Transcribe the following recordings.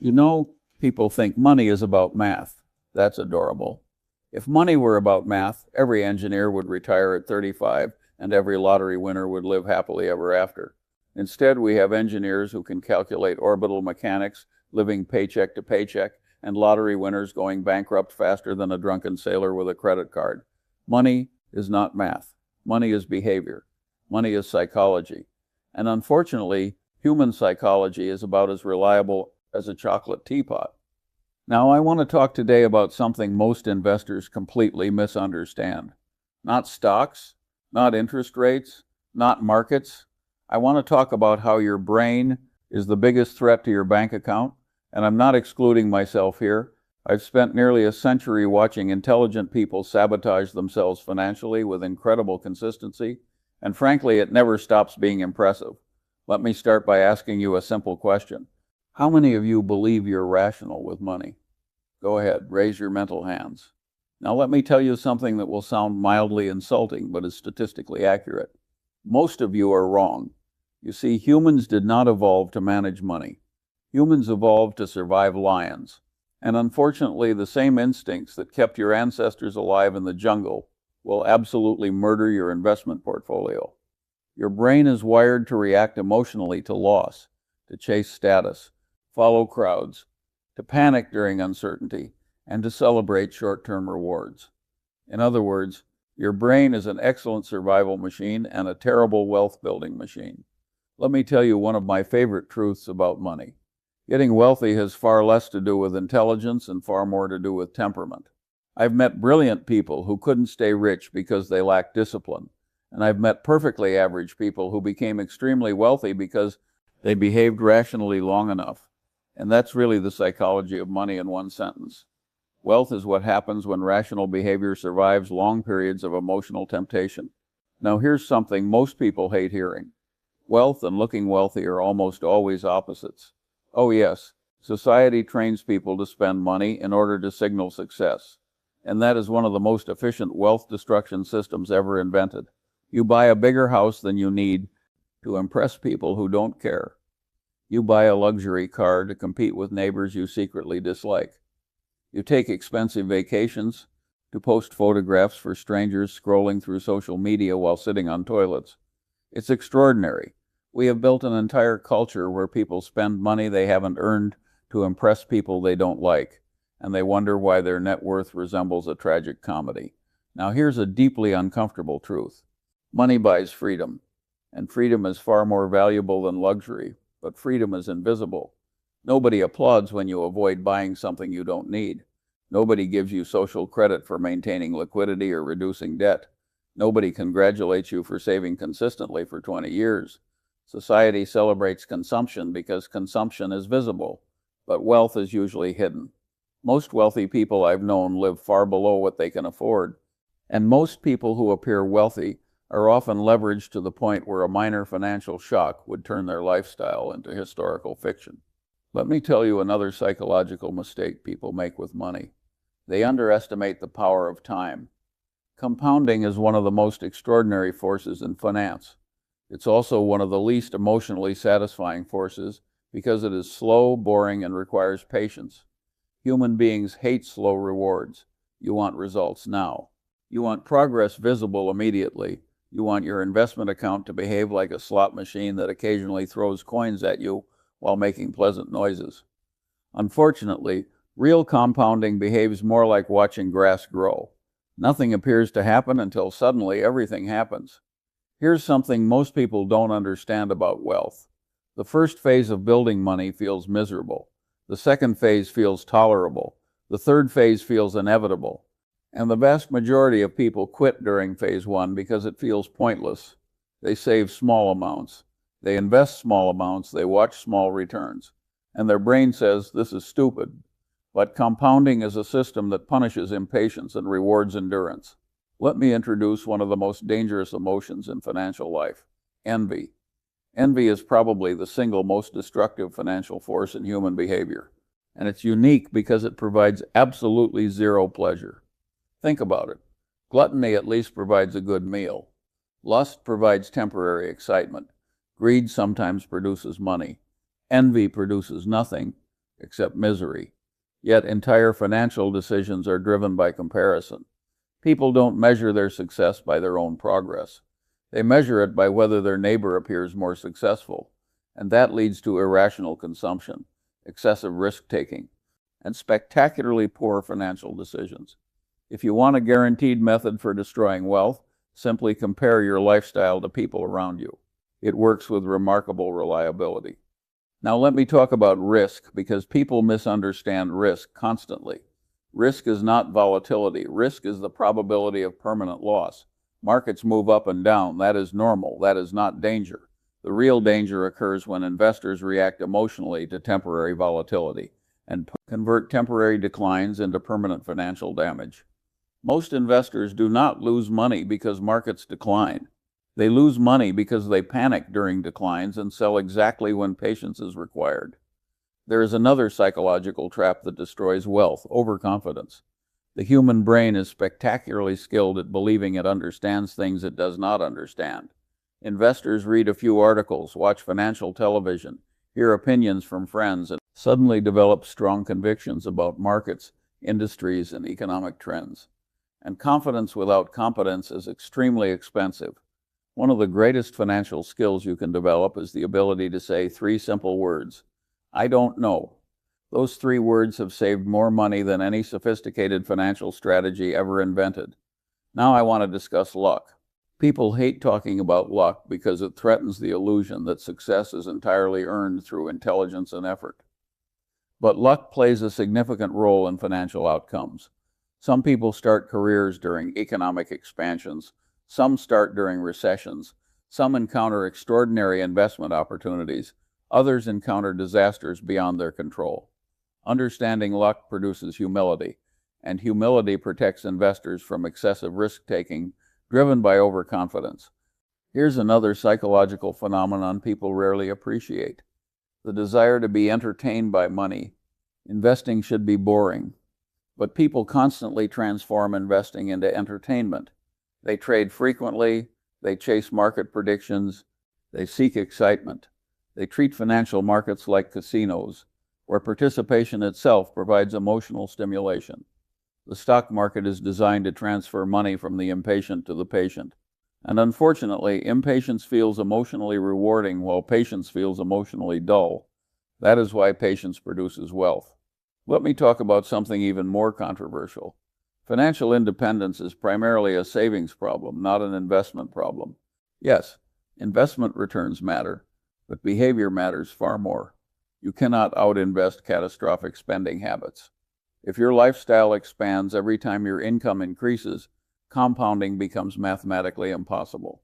You know, people think money is about math. That's adorable. If money were about math, every engineer would retire at 35 and every lottery winner would live happily ever after. Instead, we have engineers who can calculate orbital mechanics, living paycheck to paycheck, and lottery winners going bankrupt faster than a drunken sailor with a credit card. Money is not math. Money is behavior. Money is psychology. And unfortunately, human psychology is about as reliable as a chocolate teapot. Now, I want to talk today about something most investors completely misunderstand. Not stocks, not interest rates, not markets. I want to talk about how your brain is the biggest threat to your bank account, and I'm not excluding myself here. I've spent nearly a century watching intelligent people sabotage themselves financially with incredible consistency, and frankly, it never stops being impressive. Let me start by asking you a simple question. How many of you believe you're rational with money? Go ahead, raise your mental hands. Now let me tell you something that will sound mildly insulting, but is statistically accurate. Most of you are wrong. You see, humans did not evolve to manage money. Humans evolved to survive lions. And unfortunately, the same instincts that kept your ancestors alive in the jungle will absolutely murder your investment portfolio. Your brain is wired to react emotionally to loss, to chase status, follow crowds, to panic during uncertainty, and to celebrate short-term rewards. In other words, your brain is an excellent survival machine and a terrible wealth-building machine. Let me tell you one of my favorite truths about money. Getting wealthy has far less to do with intelligence and far more to do with temperament. I've met brilliant people who couldn't stay rich because they lacked discipline, and I've met perfectly average people who became extremely wealthy because they behaved rationally long enough. And that's really the psychology of money in one sentence. Wealth is what happens when rational behavior survives long periods of emotional temptation. Now here's something most people hate hearing. Wealth and looking wealthy are almost always opposites. Oh yes, society trains people to spend money in order to signal success. And that is one of the most efficient wealth destruction systems ever invented. You buy a bigger house than you need to impress people who don't care. You buy a luxury car to compete with neighbors you secretly dislike. You take expensive vacations to post photographs for strangers scrolling through social media while sitting on toilets. It's extraordinary. We have built an entire culture where people spend money they haven't earned to impress people they don't like, and they wonder why their net worth resembles a tragic comedy. Now here's a deeply uncomfortable truth. Money buys freedom, and freedom is far more valuable than luxury. But freedom is invisible. Nobody applauds when you avoid buying something you don't need. Nobody gives you social credit for maintaining liquidity or reducing debt. Nobody congratulates you for saving consistently for 20 years. Society celebrates consumption because consumption is visible, but wealth is usually hidden. Most wealthy people I've known live far below what they can afford, and most people who appear wealthy are often leveraged to the point where a minor financial shock would turn their lifestyle into historical fiction. Let me tell you another psychological mistake people make with money. They underestimate the power of time. Compounding is one of the most extraordinary forces in finance. It's also one of the least emotionally satisfying forces because it is slow, boring, and requires patience. Human beings hate slow rewards. You want results now. You want progress visible immediately. You want your investment account to behave like a slot machine that occasionally throws coins at you while making pleasant noises. Unfortunately, real compounding behaves more like watching grass grow. Nothing appears to happen until suddenly everything happens. Here's something most people don't understand about wealth. The first phase of building money feels miserable. The second phase feels tolerable. The third phase feels inevitable. And the vast majority of people quit during phase one because it feels pointless. They save small amounts. They invest small amounts. They watch small returns. And their brain says, this is stupid. But compounding is a system that punishes impatience and rewards endurance. Let me introduce one of the most dangerous emotions in financial life, envy. Envy is probably the single most destructive financial force in human behavior. And it's unique because it provides absolutely zero pleasure. Think about it. Gluttony at least provides a good meal. Lust provides temporary excitement. Greed sometimes produces money. Envy produces nothing, except misery. Yet entire financial decisions are driven by comparison. People don't measure their success by their own progress. They measure it by whether their neighbor appears more successful, and that leads to irrational consumption, excessive risk-taking, and spectacularly poor financial decisions. If you want a guaranteed method for destroying wealth, simply compare your lifestyle to people around you. It works with remarkable reliability. Now let me talk about risk, because people misunderstand risk constantly. Risk is not volatility. Risk is the probability of permanent loss. Markets move up and down. That is normal. That is not danger. The real danger occurs when investors react emotionally to temporary volatility and convert temporary declines into permanent financial damage. Most investors do not lose money because markets decline. They lose money because they panic during declines and sell exactly when patience is required. There is another psychological trap that destroys wealth: overconfidence. The human brain is spectacularly skilled at believing it understands things it does not understand. Investors read a few articles, watch financial television, hear opinions from friends, and suddenly develop strong convictions about markets, industries, and economic trends. And confidence without competence is extremely expensive. One of the greatest financial skills you can develop is the ability to say 3 simple words: I don't know. Those 3 words have saved more money than any sophisticated financial strategy ever invented. Now I want to discuss luck. People hate talking about luck because it threatens the illusion that success is entirely earned through intelligence and effort. But luck plays a significant role in financial outcomes. Some people start careers during economic expansions. Some start during recessions. Some encounter extraordinary investment opportunities. Others encounter disasters beyond their control. Understanding luck produces humility, and humility protects investors from excessive risk-taking driven by overconfidence. Here's another psychological phenomenon people rarely appreciate: the desire to be entertained by money. Investing should be boring, but people constantly transform investing into entertainment. They trade frequently, they chase market predictions, they seek excitement. They treat financial markets like casinos, where participation itself provides emotional stimulation. The stock market is designed to transfer money from the impatient to the patient. And unfortunately, impatience feels emotionally rewarding while patience feels emotionally dull. That is why patience produces wealth. Let me talk about something even more controversial. Financial independence is primarily a savings problem, not an investment problem. Yes, investment returns matter, but behavior matters far more. You cannot out-invest catastrophic spending habits. If your lifestyle expands every time your income increases, compounding becomes mathematically impossible.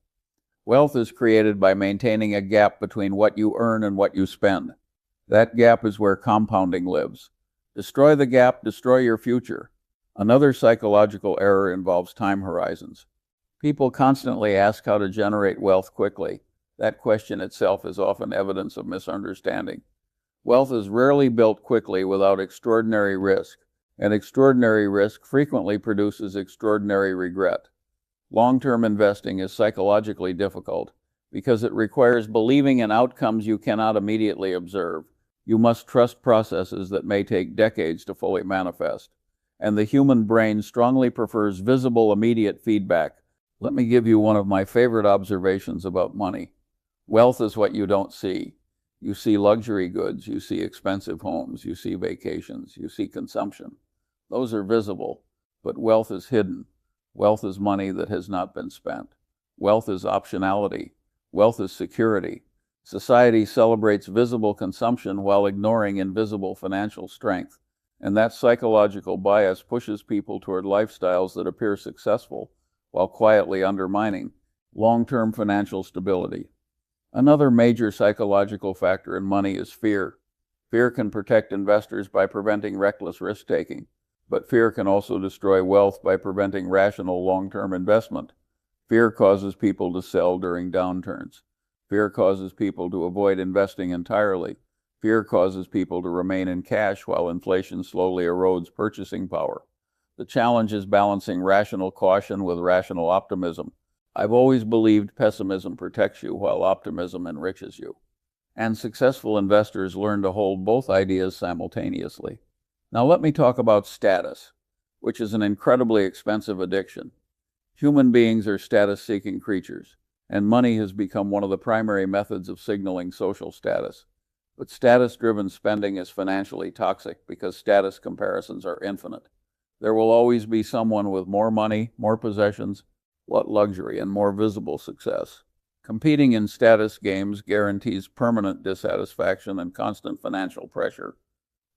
Wealth is created by maintaining a gap between what you earn and what you spend. That gap is where compounding lives. Destroy the gap, destroy your future. Another psychological error involves time horizons. People constantly ask how to generate wealth quickly. That question itself is often evidence of misunderstanding. Wealth is rarely built quickly without extraordinary risk, and extraordinary risk frequently produces extraordinary regret. Long-term investing is psychologically difficult because it requires believing in outcomes you cannot immediately observe. You must trust processes that may take decades to fully manifest. And the human brain strongly prefers visible, immediate feedback. Let me give you one of my favorite observations about money. Wealth is what you don't see. You see luxury goods, you see expensive homes, you see vacations, you see consumption. Those are visible, but wealth is hidden. Wealth is money that has not been spent. Wealth is optionality. Wealth is security. Society celebrates visible consumption while ignoring invisible financial strength, and that psychological bias pushes people toward lifestyles that appear successful while quietly undermining long-term financial stability. Another major psychological factor in money is fear. Fear can protect investors by preventing reckless risk-taking, but fear can also destroy wealth by preventing rational long-term investment. Fear causes people to sell during downturns. Fear causes people to avoid investing entirely. Fear causes people to remain in cash while inflation slowly erodes purchasing power. The challenge is balancing rational caution with rational optimism. I've always believed pessimism protects you while optimism enriches you. and successful investors learn to hold both ideas simultaneously. Now let me talk about status, which is an incredibly expensive addiction. Human beings are status-seeking creatures, and money has become one of the primary methods of signaling social status. But status-driven spending is financially toxic because status comparisons are infinite. There will always be someone with more money, more possessions, luxury, and more visible success. Competing in status games guarantees permanent dissatisfaction and constant financial pressure.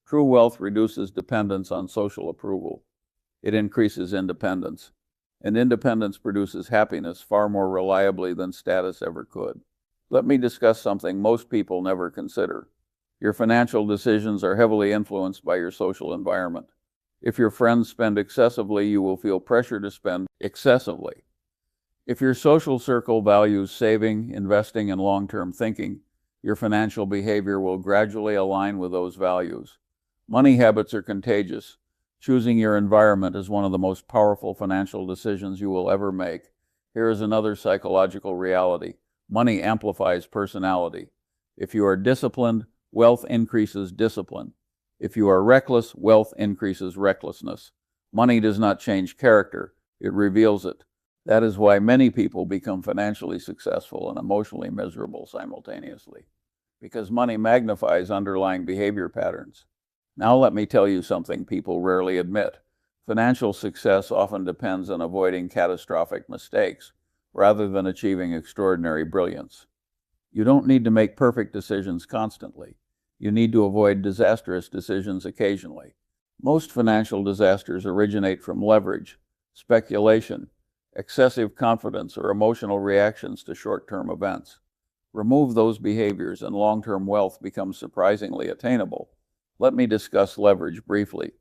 True wealth reduces dependence on social approval. It increases independence. And independence produces happiness far more reliably than status ever could. Let me discuss something most people never consider. Your financial decisions are heavily influenced by your social environment. If your friends spend excessively, you will feel pressure to spend excessively. If your social circle values saving, investing, and long-term thinking, your financial behavior will gradually align with those values. Money habits are contagious. Choosing your environment is one of the most powerful financial decisions you will ever make. Here is another psychological reality. Money amplifies personality. If you are disciplined, wealth increases discipline. If you are reckless, wealth increases recklessness. Money does not change character, it reveals it. That is why many people become financially successful and emotionally miserable simultaneously, because money magnifies underlying behavior patterns. Now let me tell you something people rarely admit. Financial success often depends on avoiding catastrophic mistakes, rather than achieving extraordinary brilliance. You don't need to make perfect decisions constantly. You need to avoid disastrous decisions occasionally. Most financial disasters originate from leverage, speculation, excessive confidence, or emotional reactions to short-term events. Remove those behaviors and long-term wealth becomes surprisingly attainable. Let me discuss leverage briefly.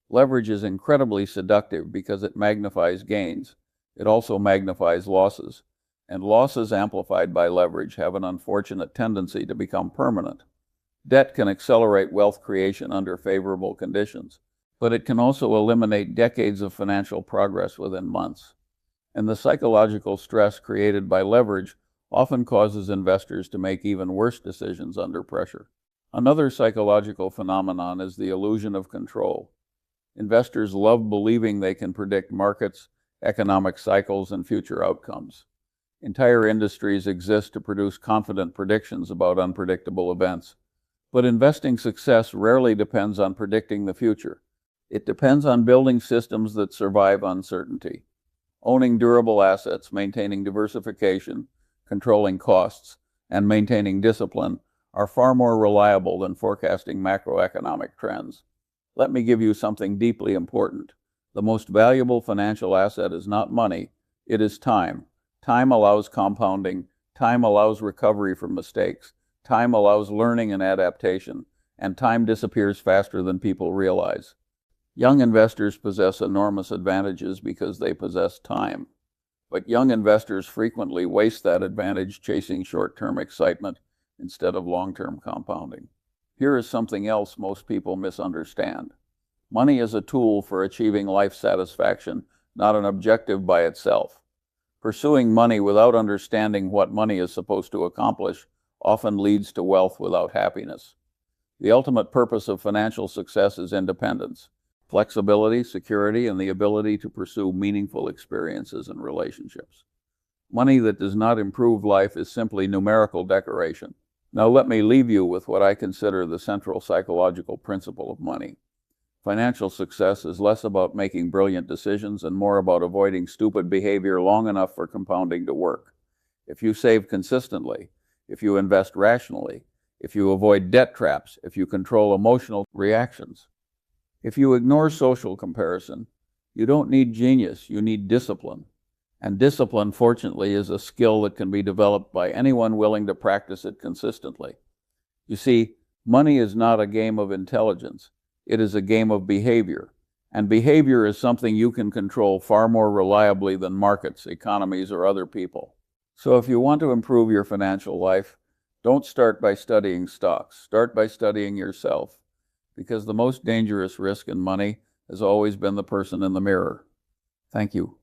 Leverage is incredibly seductive because it magnifies gains. It also magnifies losses. And losses amplified by leverage have an unfortunate tendency to become permanent. Debt can accelerate wealth creation under favorable conditions, but it can also eliminate decades of financial progress within months. And the psychological stress created by leverage often causes investors to make even worse decisions under pressure. Another psychological phenomenon is the illusion of control. Investors love believing they can predict markets, economic cycles, and future outcomes. Entire industries exist to produce confident predictions about unpredictable events. But investing success rarely depends on predicting the future. It depends on building systems that survive uncertainty. Owning durable assets, maintaining diversification, controlling costs, and maintaining discipline are far more reliable than forecasting macroeconomic trends. Let me give you something deeply important. The most valuable financial asset is not money, it is time. Time allows compounding, time allows recovery from mistakes, time allows learning and adaptation, and time disappears faster than people realize. Young investors possess enormous advantages because they possess time. But young investors frequently waste that advantage chasing short-term excitement instead of long-term compounding. Here is something else most people misunderstand. Money is a tool for achieving life satisfaction, not an objective by itself. Pursuing money without understanding what money is supposed to accomplish often leads to wealth without happiness. The ultimate purpose of financial success is independence, flexibility, security, and the ability to pursue meaningful experiences and relationships. Money that does not improve life is simply numerical decoration. Now let me leave you with what I consider the central psychological principle of money. Financial success is less about making brilliant decisions and more about avoiding stupid behavior long enough for compounding to work. If you save consistently, if you invest rationally, if you avoid debt traps, if you control emotional reactions, if you ignore social comparison, you don't need genius, you need discipline. And discipline, fortunately, is a skill that can be developed by anyone willing to practice it consistently. You see, money is not a game of intelligence. It is a game of behavior. And behavior is something you can control far more reliably than markets, economies, or other people. So if you want to improve your financial life, don't start by studying stocks. Start by studying yourself. Because the most dangerous risk in money has always been the person in the mirror. Thank you.